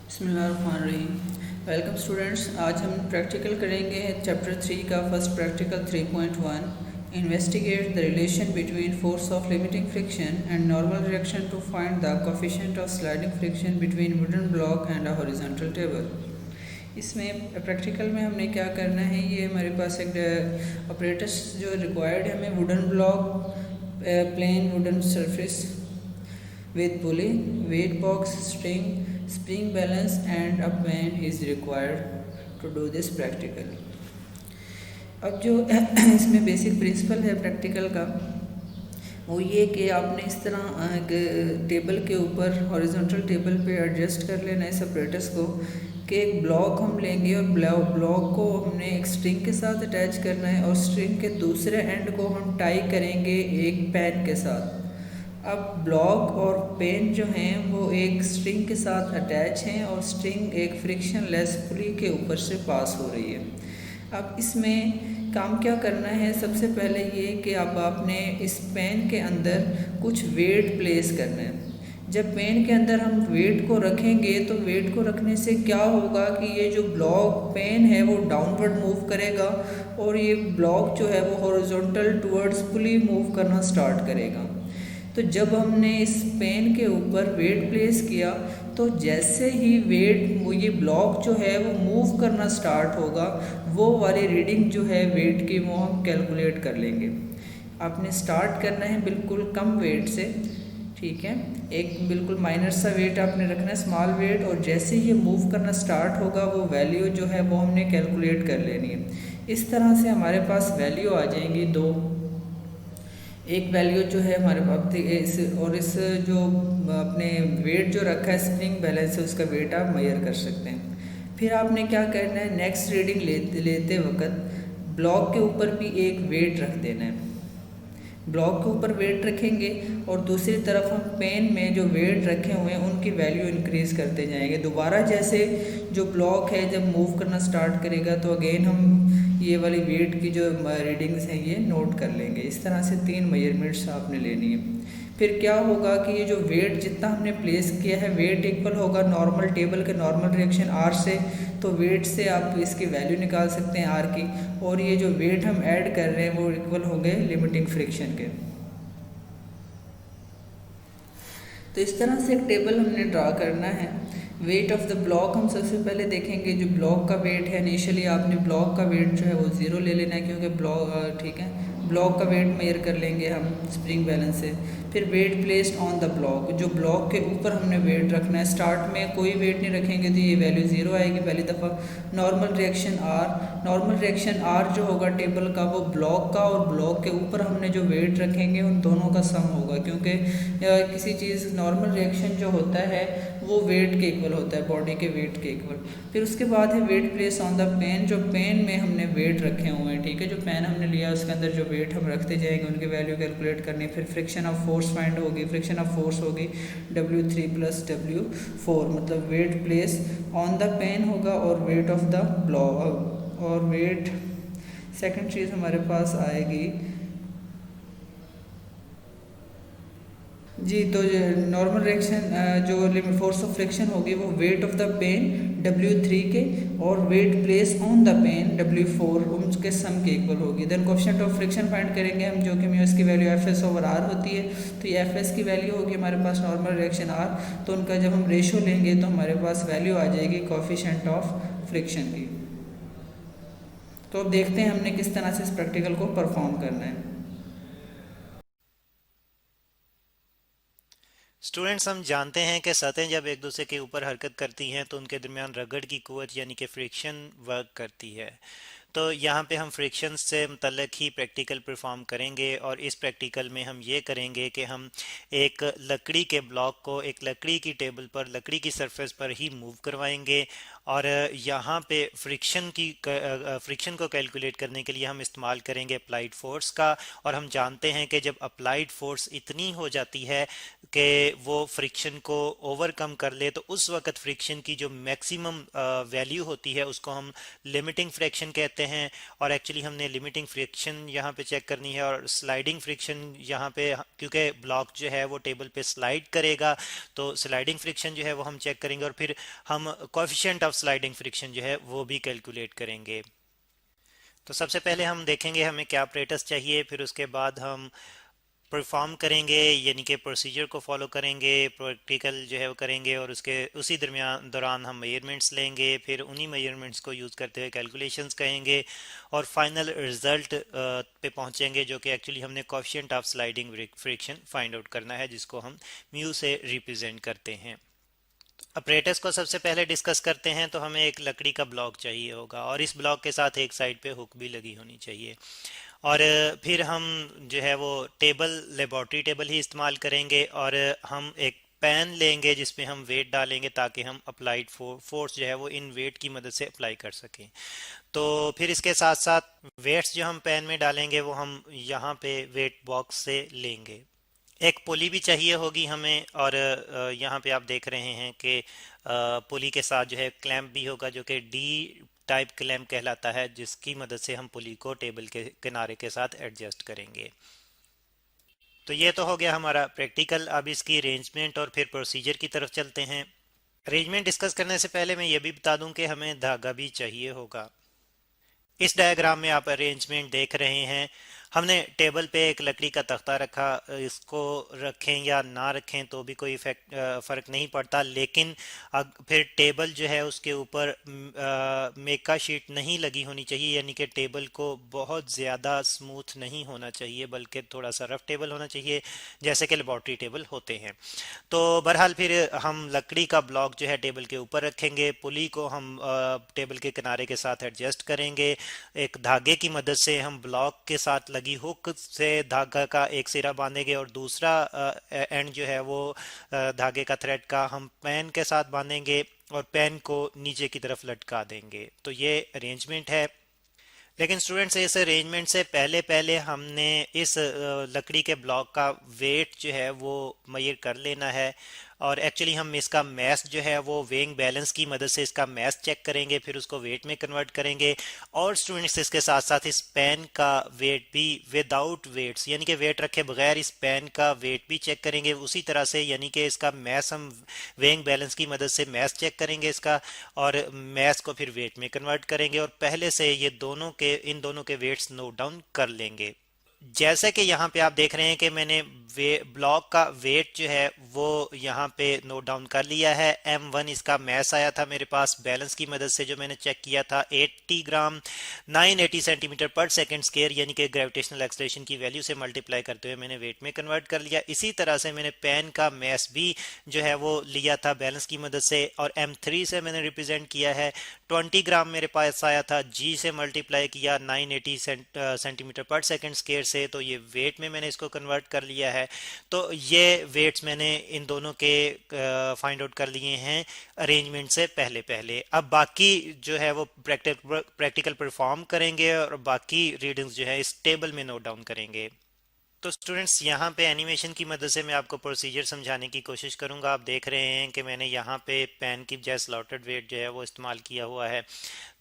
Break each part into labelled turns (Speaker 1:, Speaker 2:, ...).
Speaker 1: बिस्मिल्लाहिर्रहमानिर्रहीम। Welcome students. आज हम प्रैक्टिकल करेंगे चैप्टर 3 का first practical 3.1। Investigate the relation between force of limiting friction and normal reaction to find the coefficient of sliding friction between wooden block and a horizontal table. इसमें practical में हमने क्या करना है, ये हमारे पास एक ऑपरेटर्स जो रिक्वायर्ड है हमें wooden block, plane wooden surface with pulley, weight box, spring balance and a pen is required to do this practical। अब जो इसमें बेसिक प्रिंसिपल है प्रैक्टिकल का वो ये कि आपने इस तरह टेबल के ऊपर हॉरिजॉन्टल टेबल पे एडजस्ट कर लेना है सेपरेटर्स को कि एक ब्लॉक हम लेंगे और ब्लॉक को हमने एक स्ट्रिंग के साथ अटैच करना है और स्ट्रिंग के दूसरे एंड को हम टाई करेंगे एक पेन के साथ। अब ब्लॉक और पेन जो हैं वो एक स्ट्रिंग के साथ अटैच हैं और स्ट्रिंग एक फ्रिक्शन लेस पुली के ऊपर से पास हो रही है। अब इसमें काम क्या करना है, सबसे पहले ये कि अब आपने इस पेन के अंदर कुछ वेट प्लेस करना है। जब पेन के अंदर हम वेट को रखेंगे तो वेट को रखने से क्या होगा कि ये जो ब्लॉक पेन है वो डाउनवर्ड मूव करेगा और ये ब्लॉक जो है वो हॉरिजॉन्टल टुवर्ड्स पुली मूव करना स्टार्ट करेगा। तो जब हमने इस पेन के ऊपर वेट प्लेस किया तो जैसे ही वो ये ब्लॉक जो है वो मूव करना स्टार्ट होगा, वो वाली रीडिंग जो है वेट की वो हम कैलकुलेट कर लेंगे। आपने स्टार्ट करना है बिल्कुल कम वेट से, ठीक है, एक बिल्कुल माइनर सा वेट आपने रखना है, स्मॉल वेट, और जैसे ही मूव करना स्टार्ट होगा वो वैल्यू जो है वो हमने कैलकुलेट कर लेनी है। इस तरह से हमारे पास वैल्यू आ जाएंगी दो। एक वैल्यू जो है हमारे पास इस जो अपने वेट जो रखा है स्प्रिंग बैलेंस है उसका वेट आप मेजर कर सकते हैं। फिर आपने क्या करना है, नेक्स्ट रीडिंग लेते वक्त ब्लॉक के ऊपर भी एक वेट रख देना है। ब्लॉक के ऊपर वेट रखेंगे और दूसरी तरफ हम पेन में जो वेट रखे हुए हैं उनकी वैल्यू इंक्रीज़ करते जाएंगे। दोबारा जैसे जो ब्लॉक है जब मूव करना स्टार्ट करेगा तो अगेन हम ये वाली वेट की जो रीडिंग्स हैं ये नोट कर लेंगे। इस तरह से 3 मेजरमेंट्स आपने लेनी है। फिर क्या होगा कि ये जो वेट जितना हमने प्लेस किया है वेट इक्वल होगा नॉर्मल टेबल के नॉर्मल रिएक्शन आर से, तो वेट से आप इसकी वैल्यू निकाल सकते हैं आर की, और ये जो वेट हम ऐड कर रहे हैं वो इक्वल हो गए लिमिटिंग फ्रिक्शन के। तो इस तरह से एक टेबल हमने ड्रा करना है। वेट ऑफ द ब्लॉक हम सबसे पहले देखेंगे, जो ब्लॉक का वेट है इनिशियली आपने ब्लॉक का वेट जो है वो 0 ले लेना है क्योंकि ब्लॉक ठीक है, ब्लॉक का वेट मेजर कर लेंगे हम स्प्रिंग बैलेंस से। फिर weight placed on the block, जो ब्लॉक के ऊपर हमने वेट रखना है। स्टार्ट में कोई वेट नहीं रखेंगे तो ये वैल्यू 0 आएगी पहली दफ़ा। नॉर्मल रिएक्शन आर जो होगा टेबल का वो ब्लॉक का और ब्लॉक के ऊपर हमने जो वेट रखेंगे उन दोनों का सम होगा, क्योंकि किसी चीज़ नॉर्मल रिएक्शन जो होता है वो वेट के इक्वल होता है, बॉडी के वेट के इक्वल। फिर उसके बाद है weight place on the pan, जो पेन में हमने वेट रखे हुए हैं, ठीक है, जो पेन हमने लिया उसके अंदर जो वेट हम रखते जाएंगे उनकी वैल्यू कैलकुलेट करनी है। फिर फ्रिक्शन ऑफ फोर्स फाइंड होगी, फ्रिक्शन ऑफ फोर्स होगी W3 + W4, मतलब weight place on the pan होगा और वेट ऑफ द ब्लॉक, और वेट सेकंड चीज़ हमारे पास आएगी जी। तो नॉर्मल रिएक्शन जो लिमिट फोर्स ऑफ फ्रिक्शन होगी वो weight of the pan W3 के और weight place on the pan W4 उनके सम के इक्वल होगी। Then coefficient of friction find करेंगे हम, जो कि म्यू की वैल्यू Fs/R होती है। तो ये Fs की वैल्यू होगी हमारे पास नॉर्मल रिएक्शन R, तो उनका जब हम रेशो लेंगे तो हमारे पास वैल्यू आ जाएगी कोएफिशिएंट ऑफ फ्रिक्शन की। तो अब देखते हैं हमने किस तरह से इस प्रैक्टिकल को परफॉर्म करना है।
Speaker 2: स्टूडेंट्स, हम जानते हैं कि सतहें जब एक दूसरे के ऊपर हरकत करती हैं तो उनके दरमियान रगड़ की कुव्वत यानी कि फ्रिक्शन वर्क करती है। तो यहाँ पे हम फ्रिक्शन से मुतल्लिक ही प्रैक्टिकल परफॉर्म करेंगे, और इस प्रैक्टिकल में हम ये करेंगे कि हम एक लकड़ी के ब्लॉक को एक लकड़ी की टेबल पर लकड़ी की सरफेस पर ही मूव करवाएंगे, और यहाँ पे फ्रिक्शन को कैलकुलेट करने के लिए हम इस्तेमाल करेंगे अप्लाइड फोर्स का। और हम जानते हैं कि जब अप्लाइड फोर्स इतनी हो जाती है कि वो फ्रिक्शन को ओवरकम कर ले तो उस वक्त फ्रिक्शन की जो मैक्सिमम वैल्यू होती है उसको हम लिमिटिंग फ्रिक्शन कहते हैं और एक्चुअली हमने लिमिटिंग फ्रिक्शन यहाँ पे चेक करनी है और स्लाइडिंग फ्रिक्शन यहाँ पे, क्योंकि ब्लॉक जो है वो टेबल पे स्लाइड करेगा तो स्लाइडिंग फ्रिक्शन जो है वो हम चेक करेंगे और फिर हम कोएफिशिएंट ऑफ स्लाइडिंग फ्रिक्शन जो है वो भी कैलकुलेट करेंगे। तो सबसे पहले हम देखेंगे हमें क्या अपरेटस चाहिए, फिर उसके बाद हम परफॉर्म करेंगे यानी कि प्रोसीजर को फॉलो करेंगे, प्रैक्टिकल जो है वो करेंगे और उसके उसी दौरान हम मेजरमेंट्स लेंगे, फिर उन्हीं मेजरमेंट्स को यूज़ करते हुए कैलकुलेशंस करेंगे और फाइनल रिजल्ट पे पहुंचेंगे जो कि एक्चुअली हमने coefficient of sliding friction find out करना है जिसको हम म्यू से रिप्रेजेंट करते हैं। अपरेटस को सबसे पहले डिस्कस करते हैं। तो हमें एक लकड़ी का ब्लॉक चाहिए होगा और इस ब्लॉक के साथ एक साइड पे हुक भी लगी होनी चाहिए और फिर हम जो है वो टेबल, लेबोरेटरी टेबल ही इस्तेमाल करेंगे और हम एक पैन लेंगे जिसमें हम वेट डालेंगे ताकि हम अप्लाइड फोर्स जो है वो इन वेट की मदद से अप्लाई कर सकें। तो फिर इसके साथ साथ वेट्स जो हम पैन में डालेंगे वो हम यहाँ पे वेट बॉक्स से लेंगे। एक पुली भी चाहिए होगी हमें और यहाँ पे आप देख रहे हैं कि पुली के साथ जो है क्लैंप भी होगा जो कि डी टाइप क्लैंप कहलाता है, जिसकी मदद से हम पुली को टेबल के किनारे के साथ एडजस्ट करेंगे। तो ये तो हो गया हमारा प्रैक्टिकल। अब इसकी अरेंजमेंट और फिर प्रोसीजर की तरफ चलते हैं। अरेंजमेंट डिस्कस करने से पहले मैं ये भी बता दूं कि हमें धागा भी चाहिए होगा। इस डायग्राम में आप अरेंजमेंट देख रहे हैं। हमने टेबल पे एक लकड़ी का तख्ता रखा, इसको रखें या ना रखें तो भी कोई फ़र्क नहीं पड़ता, लेकिन फिर टेबल जो है उसके ऊपर मेका शीट नहीं लगी होनी चाहिए, यानी कि टेबल को बहुत ज़्यादा स्मूथ नहीं होना चाहिए बल्कि थोड़ा सा रफ टेबल होना चाहिए जैसे कि लेबोरेटरी टेबल होते हैं। तो बहरहाल फिर हम लकड़ी का ब्लॉक जो है टेबल के ऊपर रखेंगे, पुली को हम टेबल के किनारे के साथ एडजस्ट करेंगे, एक धागे की मदद से हम ब्लॉक के साथ लगी हुक से धागा का एक सिरा बांधेंगे और दूसरा एंड जो है वो धागे का थ्रेड का हम पेन के साथ बांधेंगे और पेन को नीचे की तरफ लटका देंगे। तो ये अरेंजमेंट है। लेकिन स्टूडेंट्स इस अरेंजमेंट से पहले पहले हमने इस लकड़ी के ब्लॉक का वेट जो है वो मेजर कर लेना है और एक्चुअली हम इसका मैस जो है वो वेइंग बैलेंस की मदद से इसका मैस चेक करेंगे, फिर उसको वेट में कन्वर्ट करेंगे। और स्टूडेंट्स इसके साथ साथ इस पेन का वेट भी विदाउट वेट्स यानी कि वेट रखे बगैर इस पेन का वेट भी चेक करेंगे उसी तरह से, यानी कि इसका मैस हम वेइंग बैलेंस की मदद से मैस चेक करेंगे इसका और मैस को फिर वेट में कन्वर्ट करेंगे और पहले से ये इन दोनों के वेट्स नोट डाउन कर लेंगे। जैसे कि यहाँ पे आप देख रहे हैं कि मैंने ब्लॉक का वेट जो है वो यहाँ पे नोट डाउन कर लिया है। M1 इसका मैस आया था मेरे पास बैलेंस की मदद से जो मैंने चेक किया था 80 ग्राम 980 सेंटीमीटर पर सेकंड स्क्वायर, यानी कि ग्रेविटेशनल एक्सलेशन की वैल्यू से मल्टीप्लाई करते हुए मैंने वेट में कन्वर्ट कर लिया। इसी तरह से मैंने पेन का मैस भी जो है वो लिया था बैलेंस की मदद से और M3 से मैंने रिप्रेजेंट किया है 20 ग्राम मेरे पास आया था, G से मल्टीप्लाई किया 980 सेंटीमीटर पर सेकंड स्क्वायर से, तो ये वेट में मैंने इसको कन्वर्ट कर लिया है। तो ये वेट्स मैंने इन दोनों के फाइंड आउट कर लिए हैं अरेंजमेंट से पहले पहले। अब बाकी जो है वो प्रैक्टिकल परफॉर्म करेंगे और बाकी रीडिंग्स जो है इस टेबल में नोट डाउन करेंगे। तो स्टूडेंट्स यहाँ पे एनिमेशन की मदद से मैं आपको प्रोसीजर समझाने की कोशिश करूँगा। आप देख रहे हैं कि मैंने यहाँ पे पेन की बजाय स्लॉटेड वेट जो है वो इस्तेमाल किया हुआ है।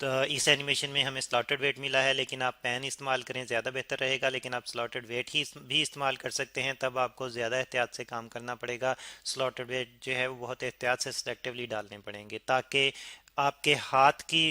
Speaker 2: तो इस एनिमेशन में हमें स्लॉटेड वेट मिला है, लेकिन आप पेन इस्तेमाल करें ज़्यादा बेहतर रहेगा, लेकिन आप स्लॉटेड वेट ही भी इस्तेमाल कर सकते हैं, तब आपको ज़्यादा एहतियात से काम करना पड़ेगा। स्लॉटेड वेट जो है वो बहुत एहतियात से सिलेक्टिवली डालने पड़ेंगे ताकि आपके हाथ की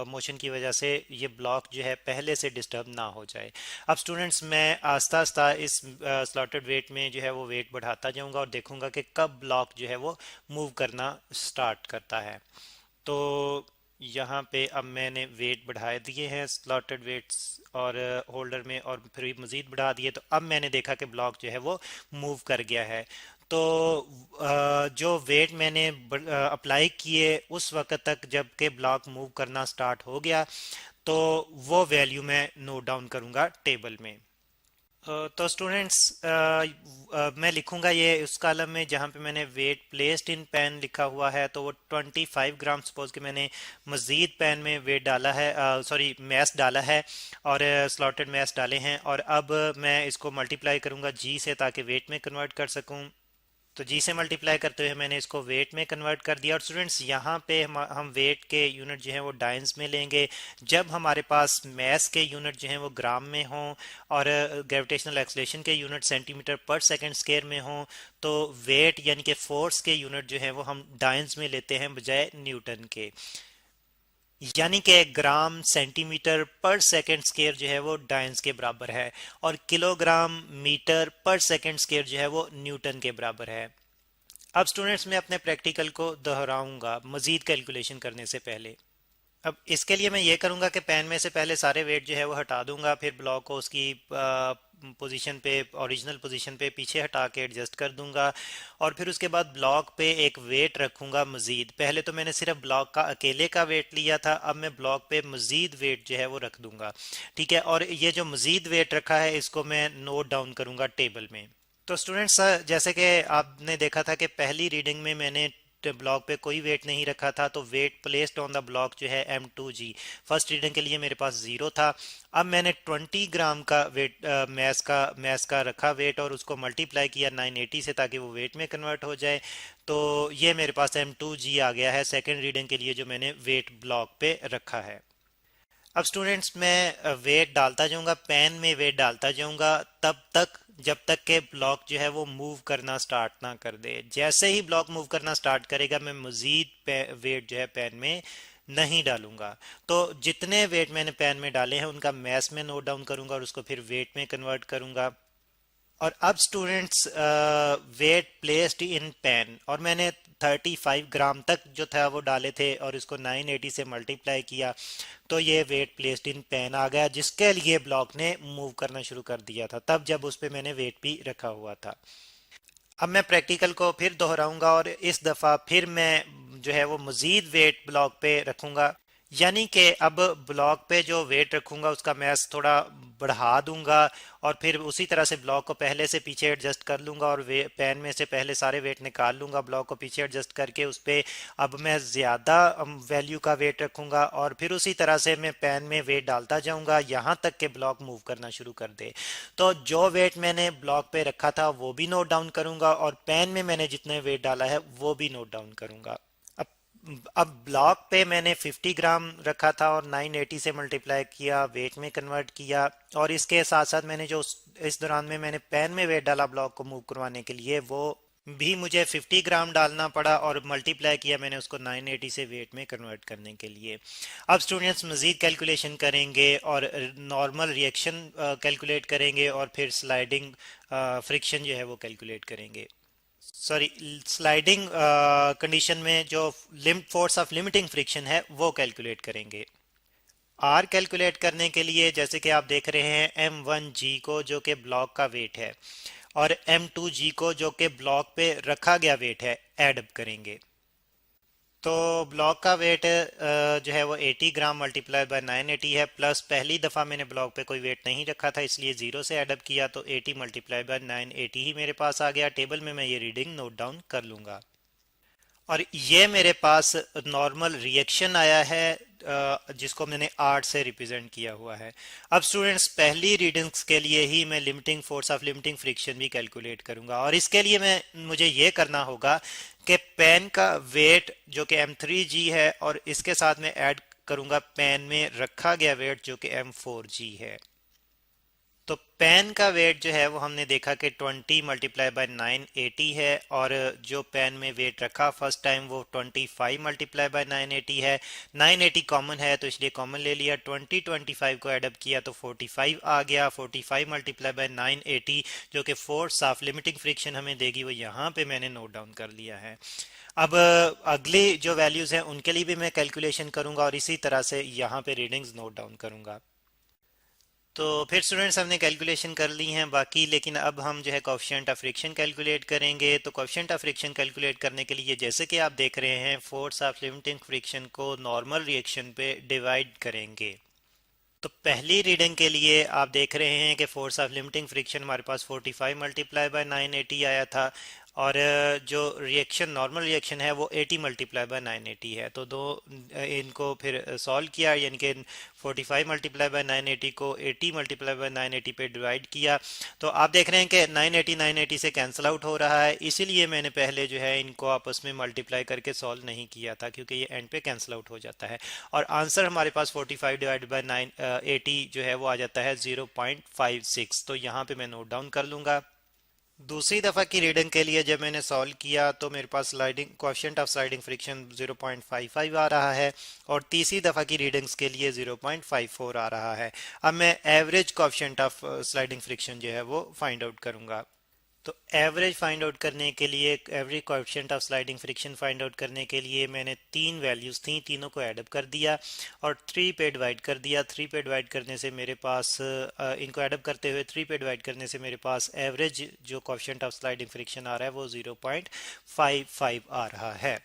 Speaker 2: मोशन की वजह से ये ब्लॉक जो है पहले से डिस्टर्ब ना हो जाए। अब स्टूडेंट्स मैं आस्ता आस्ता इस स्लॉटेड वेट में जो है वो वेट बढ़ाता जाऊंगा और देखूंगा कि कब ब्लॉक जो है वो मूव करना स्टार्ट करता है। तो यहाँ पे अब मैंने वेट बढ़ा दिए हैं स्लॉटेड वेट्स और होल्डर में और फिर मज़ीद बढ़ा दिए, तो अब मैंने देखा कि ब्लॉक जो है वो मूव कर गया है। तो जो वेट मैंने अप्लाई किए उस वक्त तक जब के ब्लॉक मूव करना स्टार्ट हो गया तो वो वैल्यू मैं नोट डाउन करूँगा टेबल में। तो स्टूडेंट्स मैं लिखूंगा ये उस कॉलम में जहाँ पे मैंने वेट प्लेस्ड इन पेन लिखा हुआ है, तो वो 25 ग्राम सपोज कि मैंने मज़ीद पेन में वेट डाला है, सॉरी मैस डाला है और स्लॉटेड मैस डाले हैं और अब मैं इसको मल्टीप्लाई करूंगा जी से ताकि वेट में कन्वर्ट कर सकूं। तो जी से मल्टीप्लाई करते हुए मैंने इसको वेट में कन्वर्ट कर दिया। और स्टूडेंट्स यहाँ पे हम वेट के यूनिट जो है वो डाइन्स में लेंगे। जब हमारे पास मैस के यूनिट जो हैं वो ग्राम में हों और ग्रेविटेशनल एक्सलेशन के यूनिट सेंटीमीटर पर सेकंड स्क्वायर में हों, तो वेट यानी कि फोर्स के यूनिट जो है वो हम डाइन्स में लेते हैं बजाय न्यूटन के। यानी कि ग्राम सेंटीमीटर पर सेकंड स्क्वायर जो है वो डाइन्स के बराबर है और किलोग्राम मीटर पर सेकंड स्क्वायर जो है वो न्यूटन के बराबर है। अब स्टूडेंट्स मैं अपने प्रैक्टिकल को दोहराऊंगा मजीद कैलकुलेशन करने से पहले। अब इसके लिए मैं ये करूंगा कि पेन में से पहले सारे वेट जो है वो हटा दूंगा, फिर ब्लॉक को उसकी पोजीशन पे, ओरिजिनल पोजीशन पे पीछे हटा के एडजस्ट कर दूंगा और फिर उसके बाद ब्लॉक पे एक वेट रखूंगा मजीद। पहले तो मैंने सिर्फ ब्लॉक का अकेले का वेट लिया था, अब मैं ब्लॉक पे मजीद वेट जो है वो रख दूंगा। ठीक है, और ये जो मजीद वेट रखा है इसको मैं नोट डाउन करूंगा टेबल में। तो स्टूडेंट्स जैसे कि आपने देखा था कि पहली रीडिंग में मैंने ब्लॉक पे कोई वेट नहीं रखा था, तो weight placed on the block जो है M2G। फर्स्ट रीडिंग के लिए मेरे पास 0 था। अब मैंने 20 ग्राम का वेट मैस का रखा वेट और उसको मल्टीप्लाई किया 980 से ताकि वो वेट में कन्वर्ट हो जाए। तो ये मेरे पास M2G आ गया है सेकेंड रीडिंग के लिए जो मैंने वेट ब्लॉक पे रखा है। अब स्टूडेंट्स मैं वेट डालता जाऊंगा, पेन में वेट डालता जाऊंगा तब तक जब तक के ब्लॉक जो है वो मूव करना स्टार्ट ना कर दे। जैसे ही ब्लॉक मूव करना स्टार्ट करेगा मैं मजीद वेट जो है पेन में नहीं डालूंगा। तो जितने वेट मैंने पेन में डाले हैं उनका मैस में नोट डाउन करूंगा और उसको फिर वेट में कन्वर्ट करूंगा। और अब students weight placed in pan, और मैंने 35 ग्राम तक जो था वो डाले थे और इसको 980 से मल्टीप्लाई किया तो ये वेट प्लेस्ड इन पेन आ गया, जिसके लिए ब्लॉक ने मूव करना शुरू कर दिया था तब जब उस पे मैंने वेट भी रखा हुआ था। अब मैं प्रैक्टिकल को फिर दोहराऊंगा और इस दफ़ा फिर मैं जो है वो मजीद वेट ब्लॉक पे रखूंगा। यानी कि अब ब्लॉक पे जो वेट रखूंगा उसका मैस थोड़ा बढ़ा दूंगा और फिर उसी तरह से ब्लॉक को पहले से पीछे एडजस्ट कर लूंगा और पेन में से पहले सारे वेट निकाल लूंगा, ब्लॉक को पीछे एडजस्ट करके उस पे अब मैं ज़्यादा वैल्यू का वेट रखूंगा और फिर उसी तरह से मैं पेन में वेट डालता जाऊंगा यहाँ तक कि ब्लॉक मूव करना शुरू कर दे। तो जो वेट मैंने ब्लॉक पे रखा था वो भी नोट डाउन करूंगा और पेन में मैंने जितने वेट डाला है वो भी नोट डाउन करूंगा। अब ब्लॉक पे मैंने 50 ग्राम रखा था और 980 से मल्टीप्लाई किया, वेट में कन्वर्ट किया और इसके साथ साथ मैंने जो इस दौरान में मैंने पेन में वेट डाला ब्लॉक को मूव करवाने के लिए वो भी मुझे 50 ग्राम डालना पड़ा और मल्टीप्लाई किया मैंने उसको 980 से वेट में कन्वर्ट करने के लिए। अब स्टूडेंट्स मजीद कैलकुलेशन करेंगे और नॉर्मल रिएक्शन कैलकुलेट करेंगे और फिर स्लाइडिंग फ्रिक्शन जो है वो कैलकुलेट करेंगे। सॉरी, स्लाइडिंग कंडीशन में जो limit force of limiting friction है वो कैलकुलेट करेंगे। आर कैलकुलेट करने के लिए जैसे कि आप देख रहे हैं M1G को जो कि ब्लॉक का वेट है और M2G को जो कि ब्लॉक पे रखा गया वेट है ऐड अप करेंगे। तो ब्लॉक का वेट जो है वो 80 ग्राम मल्टीप्लाई बाय 980 है, प्लस पहली दफ़ा मैंने ब्लॉक पे कोई वेट नहीं रखा था इसलिए 0 से एडअप किया तो 80 मल्टीप्लाई बाय 980 ही मेरे पास आ गया। टेबल में मैं ये रीडिंग नोट डाउन कर लूँगा और ये मेरे पास नॉर्मल रिएक्शन आया है जिसको मैंने 8 से रिप्रेजेंट किया हुआ है। अब स्टूडेंट्स पहली रीडिंग्स के लिए ही मैं limiting force of limiting friction भी कैलकुलेट करूंगा और इसके लिए मुझे ये करना होगा कि पेन का वेट जो कि M3G है और इसके साथ में ऐड करूंगा पेन में रखा गया वेट जो कि M4G है। तो पेन का वेट जो है वो हमने देखा कि 20 मल्टीप्लाई बाय 980 है और जो पेन में वेट रखा फर्स्ट टाइम वो 25 मल्टीप्लाई बाय 980 है। 980 कॉमन है तो इसलिए कॉमन ले लिया, 25 को एडअप किया तो 45 आ गया। 45 मल्टीप्लाई बाय 980 जो कि फोर्स ऑफ लिमिटिंग फ्रिक्शन हमें देगी वो यहाँ पे मैंने नोट डाउन कर लिया है। अब अगली जो वैल्यूज हैं उनके लिए भी मैं कैलकुलेशन करूंगा और इसी तरह से यहाँ पे रीडिंग्स नोट डाउन करूंगा। तो फिर स्टूडेंट्स हमने कैलकुलेशन कर ली हैं बाकी, लेकिन अब हम जो है कोएफिशिएंट ऑफ फ्रिक्शन कैलकुलेट करेंगे। तो कोएफिशिएंट ऑफ फ्रिक्शन कैलकुलेट करने के लिए जैसे कि आप देख रहे हैं फोर्स ऑफ लिमिटिंग फ्रिक्शन को नॉर्मल रिएक्शन पे डिवाइड करेंगे। तो पहली रीडिंग के लिए आप देख रहे हैं कि फोर्स ऑफ लिमिटिंग फ्रिक्शन हमारे पास 45 मल्टीप्लाई बाय 980 आया था और जो रिएक्शन नॉर्मल रिएक्शन है वो 80 मल्टीप्लाई बाय 980 है। तो दो इनको फिर सॉल्व किया, यानी कि 45 मल्टीप्लाई बाय 980 को 80 मल्टीप्लाई बाय 980 पे डिवाइड किया। तो आप देख रहे हैं कि 980 से कैंसिल आउट हो रहा है, इसीलिए मैंने पहले जो है इनको आपस में मल्टीप्लाई करके सॉल्व नहीं किया था, क्योंकि ये एंड पे कैंसिल आउट हो जाता है। और आंसर हमारे पास 45 डिवाइड बाय 980 जो है वो आ जाता है 0.56। तो यहाँ पे मैं नोट डाउन कर लूंगा। दूसरी दफ़ा की रीडिंग के लिए जब मैंने सॉल्व किया तो मेरे पास sliding coefficient of sliding friction 0.55 आ रहा है, और तीसरी दफ़ा की रीडिंग्स के लिए 0.54 आ रहा है। अब मैं average coefficient of sliding friction जो है वो फाइंड आउट करूंगा। तो एवरेज फाइंड आउट करने के लिए, average coefficient of sliding friction find out करने के लिए मैंने तीन वैल्यूज थी, तीनों को ऐड अप कर दिया और 3 पे डिवाइड कर दिया। 3 पे डिवाइड करने से मेरे पास इनको ऐड अप करते हुए 3 पे डिवाइड करने से मेरे पास एवरेज जो कोएफिशिएंट ऑफ स्लाइडिंग फ्रिक्शन आ रहा है वो 0.55 आ रहा है।